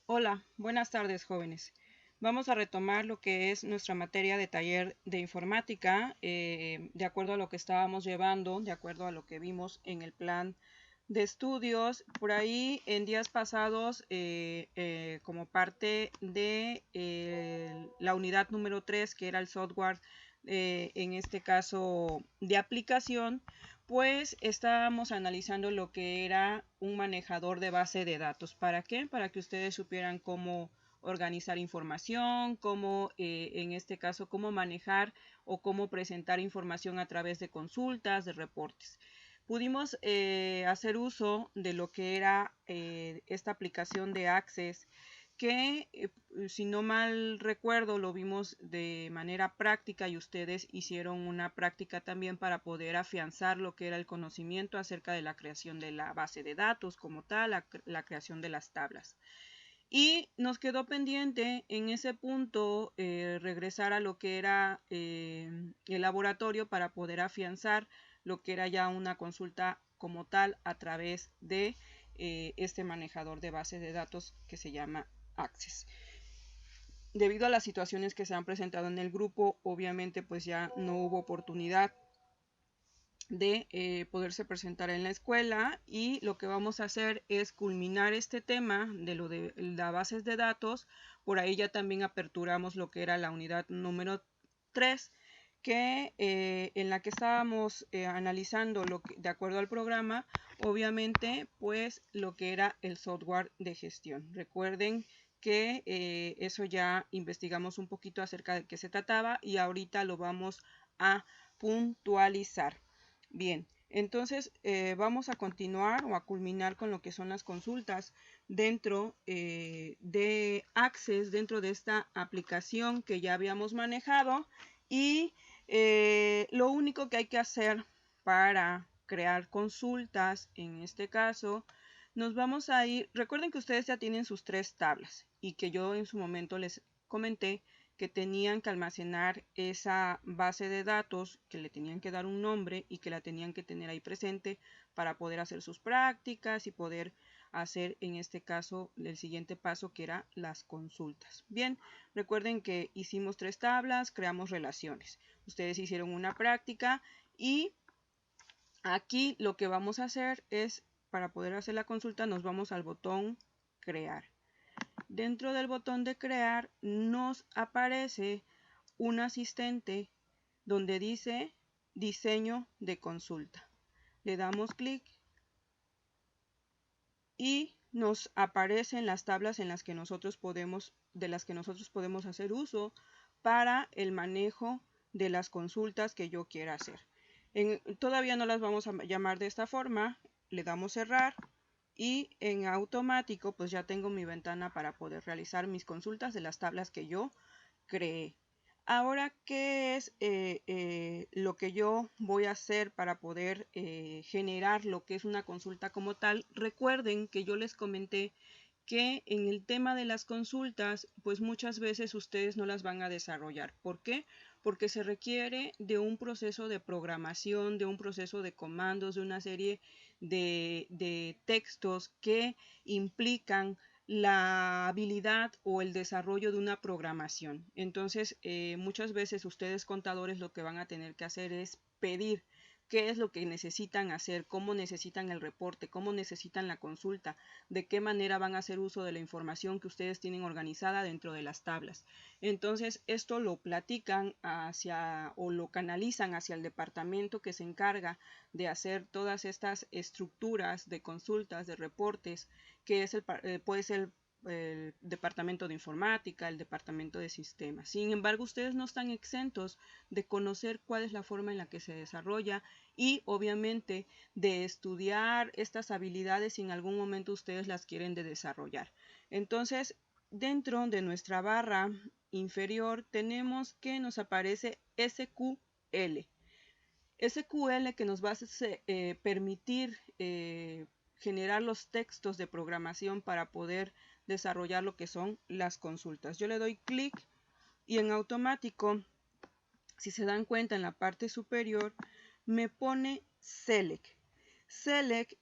Hola, buenas tardes jóvenes. Vamos a retomar lo que es nuestra materia de taller de informática, de acuerdo a lo que estábamos llevando, de acuerdo a lo que vimos en el plan de estudios. Por ahí en días pasados, como parte de la unidad número 3, que era el software, en este caso de aplicación, pues estábamos analizando lo que era un manejador de base de datos. ¿Para qué? Para que ustedes supieran cómo organizar información, cómo, en este caso, cómo manejar o cómo presentar información a través de consultas, de reportes. Pudimos hacer uso de lo que era esta aplicación de Access, que si no mal recuerdo lo vimos de manera práctica y ustedes hicieron una práctica también para poder afianzar lo que era el conocimiento acerca de la creación de la base de datos como tal, la creación de las tablas. Y nos quedó pendiente en ese punto regresar a lo que era el laboratorio para poder afianzar lo que era ya una consulta como tal a través de este manejador de bases de datos que se llama Access. Debido a las situaciones que se han presentado en el grupo, obviamente pues ya no hubo oportunidad de poderse presentar en la escuela, y lo que vamos a hacer es culminar este tema de lo de las bases de datos. Por ahí ya también aperturamos lo que era la unidad número 3, que en la que estábamos analizando de acuerdo al programa, obviamente pues lo que era el software de gestión. Recuerden que eso ya investigamos un poquito acerca de qué se trataba y ahorita lo vamos a puntualizar. Bien, entonces vamos a continuar o a culminar con lo que son las consultas dentro de Access, dentro de esta aplicación que ya habíamos manejado. Y lo único que hay que hacer para crear consultas, en este caso, nos vamos a ir. Recuerden que ustedes ya tienen sus 3 tablas y que yo en su momento les comenté que tenían que almacenar esa base de datos, que le tenían que dar un nombre y que la tenían que tener ahí presente para poder hacer sus prácticas y poder hacer en este caso el siguiente paso, que era las consultas. Bien, recuerden que hicimos 3 tablas, creamos relaciones. Ustedes hicieron una práctica y aquí lo que vamos a hacer es, para poder hacer la consulta, nos vamos al botón crear. Dentro del botón de crear nos aparece un asistente donde dice diseño de consulta. Le damos clic y nos aparecen las tablas en las que nosotros podemos, de las que nosotros podemos hacer uso para el manejo de las consultas que yo quiera hacer. Todavía no las vamos a llamar de esta forma. Le damos cerrar y en automático pues ya tengo mi ventana para poder realizar mis consultas de las tablas que yo creé. Ahora, ¿qué es lo que yo voy a hacer para poder generar lo que es una consulta como tal? Recuerden que yo les comenté que en el tema de las consultas, pues muchas veces ustedes no las van a desarrollar. ¿Por qué? Porque se requiere de un proceso de programación, de un proceso de comandos, de una serie de textos que implican la habilidad o el desarrollo de una programación. Entonces, muchas veces ustedes contadores lo que van a tener que hacer es pedir qué es lo que necesitan hacer, cómo necesitan el reporte, cómo necesitan la consulta, de qué manera van a hacer uso de la información que ustedes tienen organizada dentro de las tablas. Entonces, esto lo platican hacia o lo canalizan hacia el departamento que se encarga de hacer todas estas estructuras de consultas, de reportes, que es puede ser el departamento de informática, el departamento de sistemas. Sin embargo, ustedes no están exentos de conocer cuál es la forma en la que se desarrolla y obviamente de estudiar estas habilidades si en algún momento ustedes las quieren de desarrollar. Entonces, dentro de nuestra barra inferior tenemos que nos aparece SQL. SQL que nos va a permitir generar los textos de programación para poder desarrollar lo que son las consultas. Yo le doy clic y en automático, si se dan cuenta en la parte superior, me pone Select. Select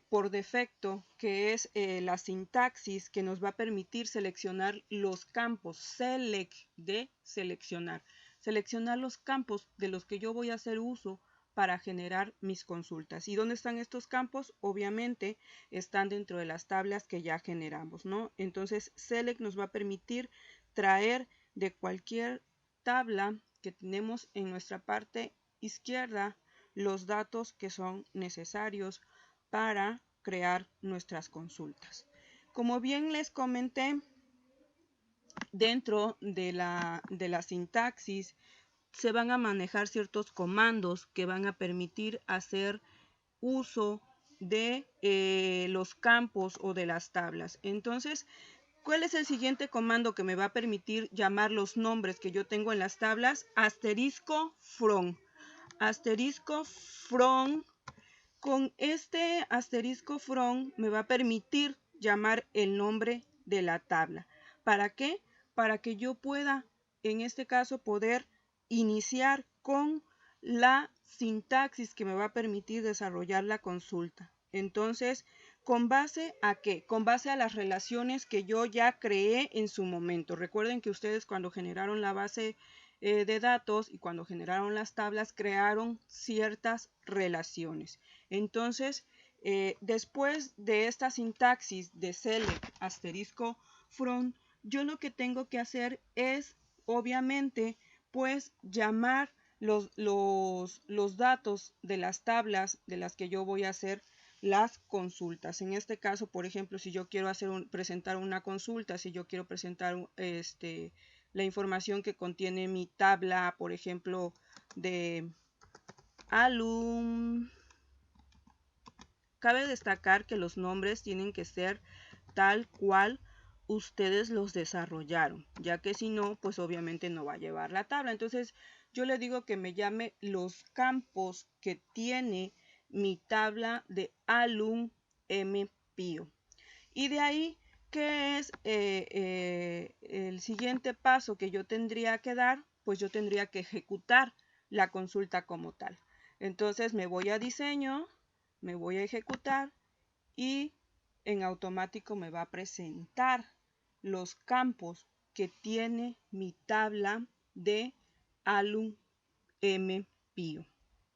por defecto, que es la sintaxis que nos va a permitir seleccionar los campos. Select de seleccionar. Seleccionar los campos de los que yo voy a hacer uso para generar mis consultas. ¿Y dónde están estos campos? Obviamente están dentro de las tablas que ya generamos, ¿no? Entonces, Select nos va a permitir traer de cualquier tabla que tenemos en nuestra parte izquierda los datos que son necesarios para crear nuestras consultas. Como bien les comenté, dentro de la sintaxis se van a manejar ciertos comandos que van a permitir hacer uso de los campos o de las tablas. Entonces, ¿cuál es el siguiente comando que me va a permitir llamar los nombres que yo tengo en las tablas? Asterisco from. Asterisco from. Con este asterisco from me va a permitir llamar el nombre de la tabla. ¿Para qué? Para que yo pueda, en este caso, poder iniciar con la sintaxis que me va a permitir desarrollar la consulta. Entonces, ¿con base a qué? Con base a las relaciones que yo ya creé en su momento. Recuerden que ustedes cuando generaron la base de datos y cuando generaron las tablas crearon ciertas relaciones. Entonces, después de esta sintaxis de select asterisco from, yo lo que tengo que hacer es, obviamente, pues llamar los datos de las tablas de las que yo voy a hacer las consultas. En este caso, por ejemplo, si yo quiero presentar una consulta, si yo quiero presentar la información que contiene mi tabla, por ejemplo, de alum. Cabe destacar que los nombres tienen que ser tal cual ustedes los desarrollaron, ya que si no, pues obviamente no va a llevar la tabla. Entonces, yo le digo que me llame los campos que tiene mi tabla de alum mpio. Y de ahí, ¿qué es el siguiente paso que yo tendría que dar? Pues yo tendría que ejecutar la consulta como tal. Entonces me voy a diseño, me voy a ejecutar y en automático me va a presentar los campos que tiene mi tabla de alum mpio.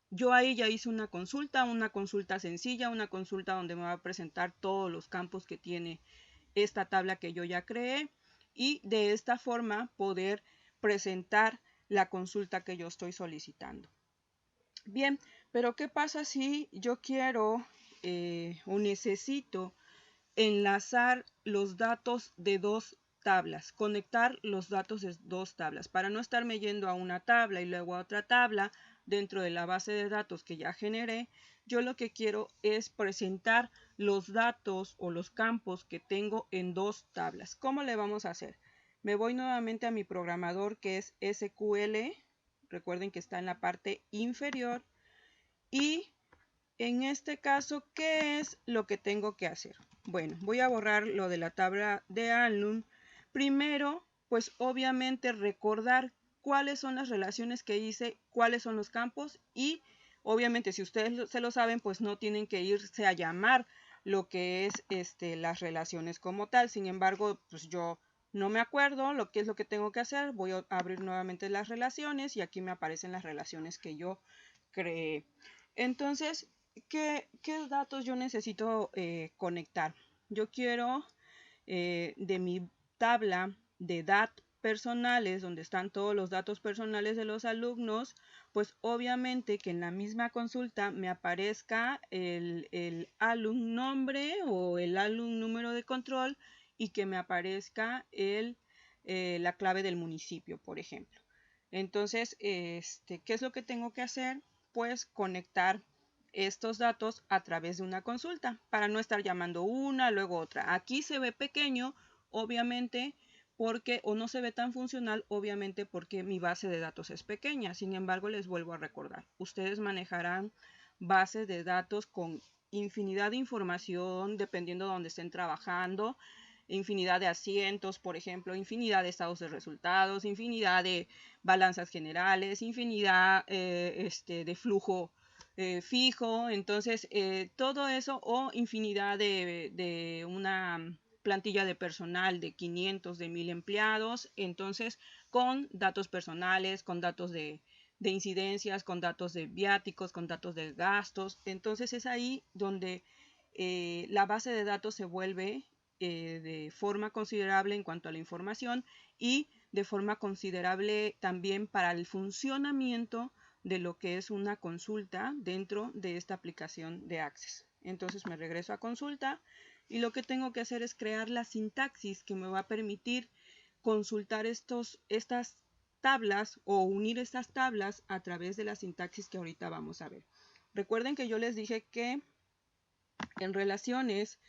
Yo ahí ya hice una consulta sencilla, una consulta donde me va a presentar todos los campos que tiene esta tabla que yo ya creé y de esta forma poder presentar la consulta que yo estoy solicitando. Bien, pero ¿qué pasa si yo quiero o necesito enlazar los datos de dos tablas, conectar los datos de dos tablas, para no estarme yendo a una tabla y luego a otra tabla dentro de la base de datos que ya generé? Yo lo que quiero es presentar los datos o los campos que tengo en dos tablas. ¿Cómo le vamos a hacer? Me voy nuevamente a mi programador que es SQL, recuerden que está en la parte inferior, y en este caso, ¿qué es lo que tengo que hacer? Bueno, voy a borrar lo de la tabla de alum. Primero, pues obviamente recordar cuáles son las relaciones que hice, cuáles son los campos y obviamente si ustedes se lo saben, pues no tienen que irse a llamar lo que es las relaciones como tal. Sin embargo, pues yo no me acuerdo lo que es lo que tengo que hacer. Voy a abrir nuevamente las relaciones y aquí me aparecen las relaciones que yo creé. Entonces, ¿qué datos yo necesito conectar? Yo quiero de mi tabla de datos personales, donde están todos los datos personales de los alumnos, pues obviamente que en la misma consulta me aparezca el alum nombre o el alum número de control y que me aparezca la clave del municipio, por ejemplo. Entonces, ¿qué es lo que tengo que hacer? Pues conectar estos datos a través de una consulta para no estar llamando una, luego otra. Aquí se ve pequeño, obviamente, porque o no se ve tan funcional, obviamente porque mi base de datos es pequeña. Sin embargo, les vuelvo a recordar, ustedes manejarán bases de datos con infinidad de información dependiendo de donde estén trabajando, infinidad de asientos, por ejemplo, infinidad de estados de resultados, infinidad de balanzas generales, infinidad de flujo fijo. Entonces, todo eso o infinidad de una plantilla de personal de 500, de 1000 empleados, entonces con datos personales, con datos de incidencias, con datos de viáticos, con datos de gastos. Entonces es ahí donde la base de datos se vuelve de forma considerable en cuanto a la información y de forma considerable también para el funcionamiento de lo que es una consulta dentro de esta aplicación de Access. Entonces me regreso a consulta y lo que tengo que hacer es crear la sintaxis que me va a permitir consultar estas tablas o unir estas tablas a través de la sintaxis que ahorita vamos a ver. Recuerden que yo les dije que en relaciones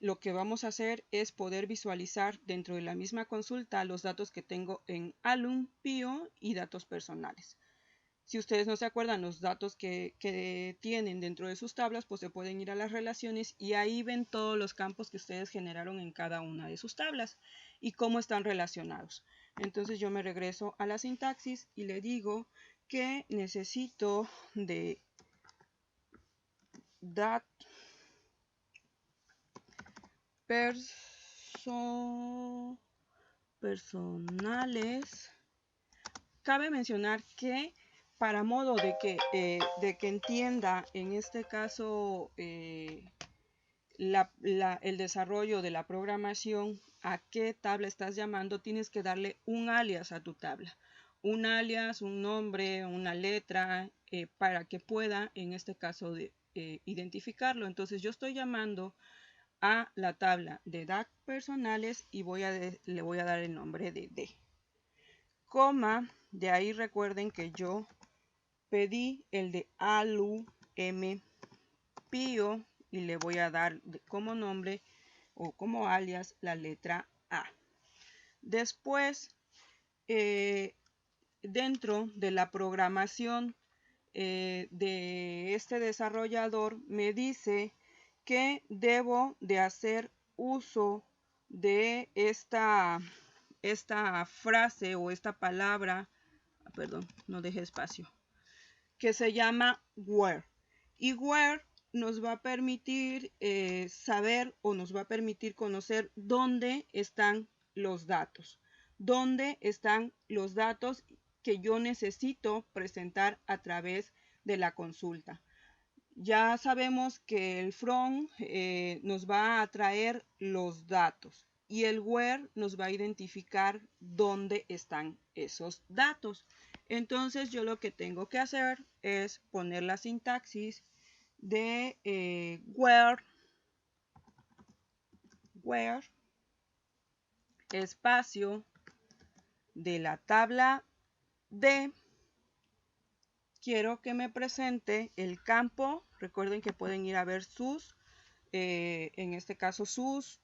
lo que vamos a hacer es poder visualizar dentro de la misma consulta los datos que tengo en alum, pio y datos personales. Si ustedes no se acuerdan los datos que tienen dentro de sus tablas, pues se pueden ir a las relaciones y ahí ven todos los campos que ustedes generaron en cada una de sus tablas y cómo están relacionados. Entonces yo me regreso a la sintaxis y le digo que necesito de dat personales. Cabe mencionar que para modo de que entienda en este caso el desarrollo de la programación, a qué tabla estás llamando, tienes que darle un alias a tu tabla. Un alias, un nombre, una letra, para que pueda en este caso identificarlo. Entonces yo estoy llamando a la tabla de DAC personales y le voy a dar el nombre de D. Coma, de ahí recuerden que yo pedí el de alum pio y le voy a dar como nombre o como alias la letra A. Después, dentro de la programación de este desarrollador me dice que debo de hacer uso de esta frase o esta palabra, perdón, no dejé espacio, que se llama where. Y where nos va a permitir saber o nos va a permitir conocer dónde están los datos. Dónde están los datos que yo necesito presentar a través de la consulta. Ya sabemos que el from nos va a traer los datos y el where nos va a identificar dónde están esos datos. Entonces yo lo que tengo que hacer es poner la sintaxis de where espacio de la tabla D. Quiero que me presente el campo. Recuerden que pueden ir a ver sus, en este caso sus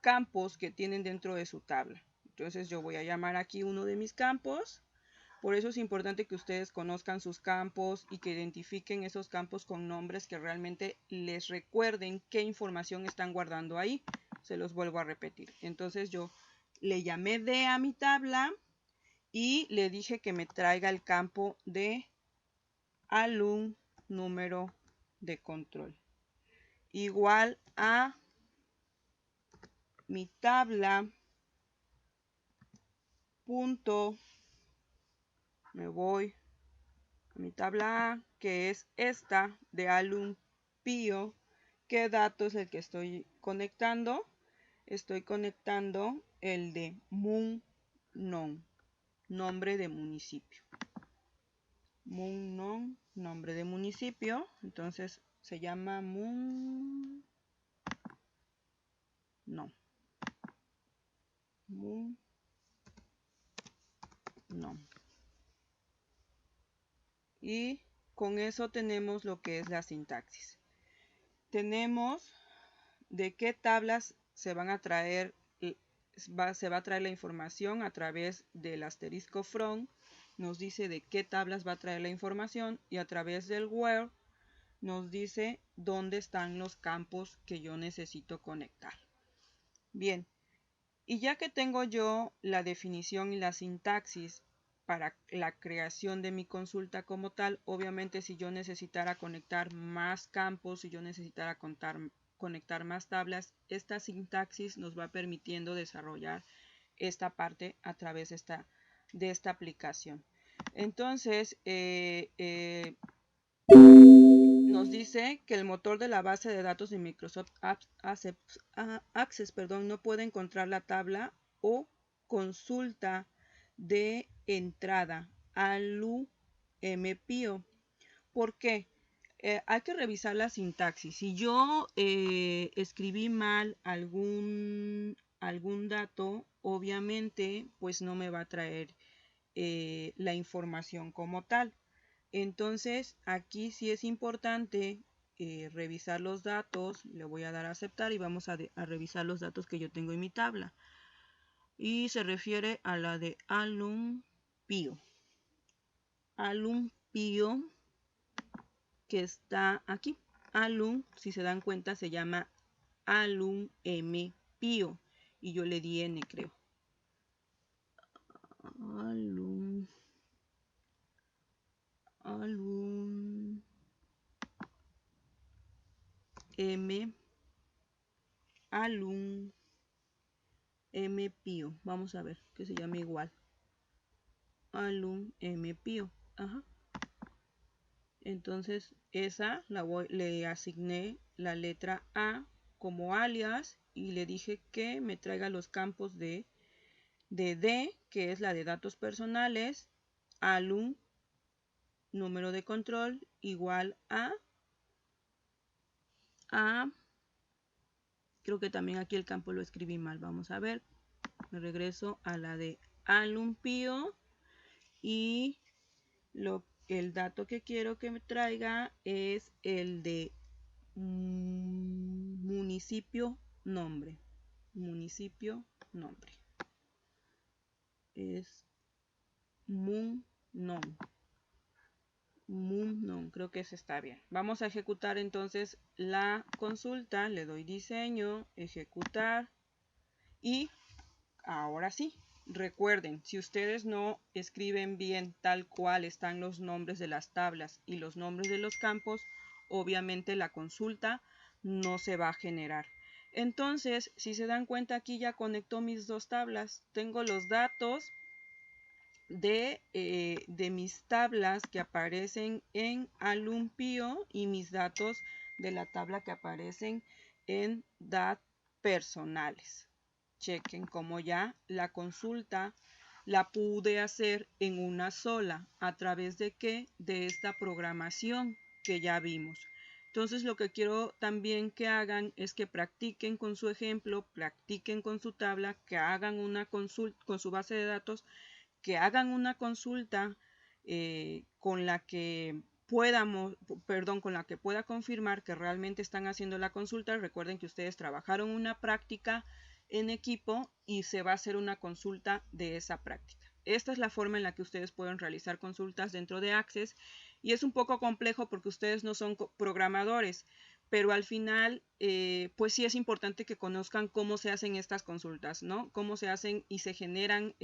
campos que tienen dentro de su tabla. Entonces yo voy a llamar aquí uno de mis campos. Por eso es importante que ustedes conozcan sus campos y que identifiquen esos campos con nombres que realmente les recuerden qué información están guardando ahí. Se los vuelvo a repetir. Entonces yo le llamé D a mi tabla y le dije que me traiga el campo de alum número de control. Igual a mi tabla punto, me voy a mi tabla A, que es esta de alum pio. ¿Qué dato es el que estoy conectando? Estoy conectando el de Munnon, nombre de municipio. Munnon, nombre de municipio. Entonces se llama Munnon. Munnon. Y con eso tenemos lo que es la sintaxis. Tenemos de qué tablas se van a traer, se va a traer la información a través del asterisco from. Nos dice de qué tablas va a traer la información y a través del where nos dice dónde están los campos que yo necesito conectar. Bien, y ya que tengo yo la definición y la sintaxis para la creación de mi consulta como tal. Obviamente, si yo necesitara conectar más campos, si yo necesitara conectar más tablas, esta sintaxis nos va permitiendo desarrollar esta parte a través de esta aplicación. Entonces, nos dice que el motor de la base de datos de Microsoft Access no puede encontrar la tabla o consulta de entrada ALU-MPIO. ¿Por qué? Hay que revisar la sintaxis. Si yo escribí mal algún dato, obviamente pues no me va a traer la información como tal. Entonces aquí sí es importante revisar los datos. Le voy a dar a aceptar y vamos a revisar los datos que yo tengo en mi tabla. Y se refiere a la de ALUM-PIO. ALUM-PIO que está aquí. Alum, si se dan cuenta, se llama ALUM-MPIO. Y yo le di N, creo. ALUM. ALUM-MPIO. Vamos a ver que se llama igual. ALUM-MPIO. Ajá. Entonces, esa le asigné la letra A como alias y le dije que me traiga los campos de D, que es la de datos personales, alum, número de control, igual a, creo que también aquí el campo lo escribí mal, vamos a ver, me regreso a la de ALUM-PIO y el dato que quiero que me traiga es el de municipio nombre. Municipio nombre. Es MUNNOM. Creo que ese está bien. Vamos a ejecutar entonces la consulta. Le doy diseño, ejecutar y ahora sí. Recuerden, si ustedes no escriben bien tal cual están los nombres de las tablas y los nombres de los campos, obviamente la consulta no se va a generar. Entonces, si se dan cuenta, aquí ya conectó mis dos tablas. Tengo los datos de mis tablas que aparecen en ALUM-PIO y mis datos de la tabla que aparecen en DAT personales. Chequen cómo ya la consulta la pude hacer en una sola. ¿A través de qué? De esta programación que ya vimos. Entonces lo que quiero también que hagan es que practiquen con su ejemplo, practiquen con su tabla, que hagan una consulta con su base de datos, que hagan una consulta con la que pueda confirmar que realmente están haciendo la consulta. Recuerden que ustedes trabajaron una práctica en equipo y se va a hacer una consulta de esa práctica. Esta es la forma en la que ustedes pueden realizar consultas dentro de Access y es un poco complejo porque ustedes no son programadores, pero al final pues sí es importante que conozcan cómo se hacen estas consultas, ¿no? Cómo se hacen y se generan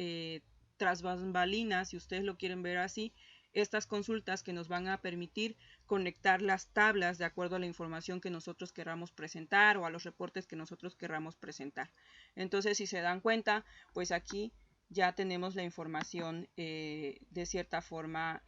tras bambalinas, si ustedes lo quieren ver así, estas consultas que nos van a permitir conectar las tablas de acuerdo a la información que nosotros queramos presentar o a los reportes que nosotros queramos presentar. Entonces, si se dan cuenta, pues aquí ya tenemos la información de cierta forma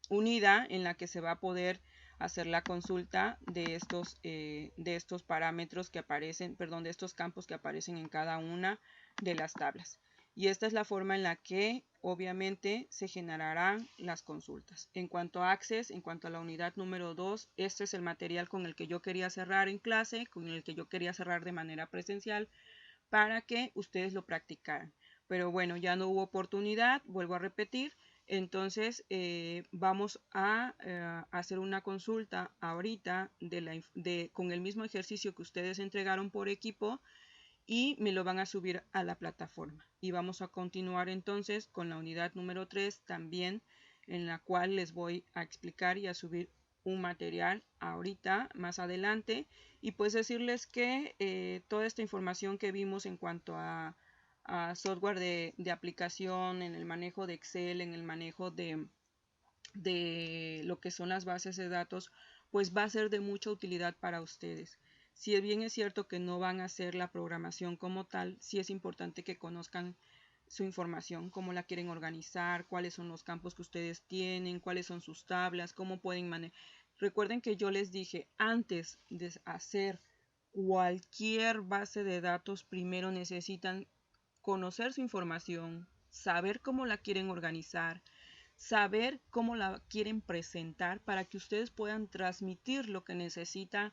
unida, en la que se va a poder hacer la consulta de estos parámetros que aparecen, perdón, de estos campos que aparecen en cada una de las tablas. Y esta es la forma en la que obviamente se generarán las consultas. En cuanto a Access, en cuanto a la unidad número 2, este es el material con el que yo quería cerrar en clase, con el que yo quería cerrar de manera presencial, para que ustedes lo practicaran. Pero bueno, ya no hubo oportunidad, vuelvo a repetir. Entonces vamos a hacer una consulta ahorita con el mismo ejercicio que ustedes entregaron por equipo y me lo van a subir a la plataforma. Y vamos a continuar entonces con la unidad número 3 también, en la cual les voy a explicar y a subir un material ahorita, más adelante, y pues decirles que toda esta información que vimos en cuanto a software de aplicación, en el manejo de Excel, en el manejo de lo que son las bases de datos, pues va a ser de mucha utilidad para ustedes. Si bien es cierto que no van a hacer la programación como tal, sí es importante que conozcan su información, cómo la quieren organizar, cuáles son los campos que ustedes tienen, cuáles son sus tablas, cómo pueden manejar. Recuerden que yo les dije, antes de hacer cualquier base de datos, primero necesitan conocer su información, saber cómo la quieren organizar, saber cómo la quieren presentar para que ustedes puedan transmitir lo que necesitan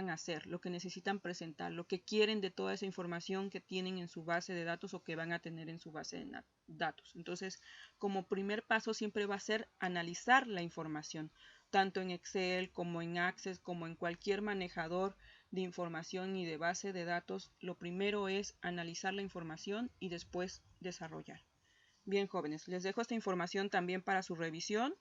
hacer, lo que necesitan presentar, lo que quieren de toda esa información que tienen en su base de datos o que van a tener en su base de datos. Entonces, como primer paso siempre va a ser analizar la información, tanto en Excel como en Access, como en cualquier manejador de información y de base de datos. Lo primero es analizar la información y después desarrollar. Bien, jóvenes, les dejo esta información también para su revisión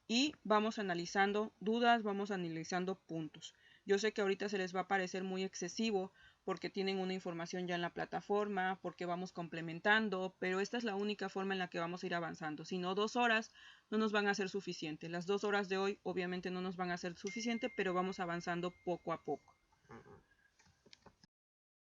y vamos analizando dudas, vamos analizando puntos. Yo sé que ahorita se les va a parecer muy excesivo porque tienen una información ya en la plataforma, porque vamos complementando, pero esta es la única forma en la que vamos a ir avanzando. Si no, 2 horas no nos van a ser suficientes. Las 2 horas de hoy obviamente no nos van a ser suficientes, pero vamos avanzando poco a poco.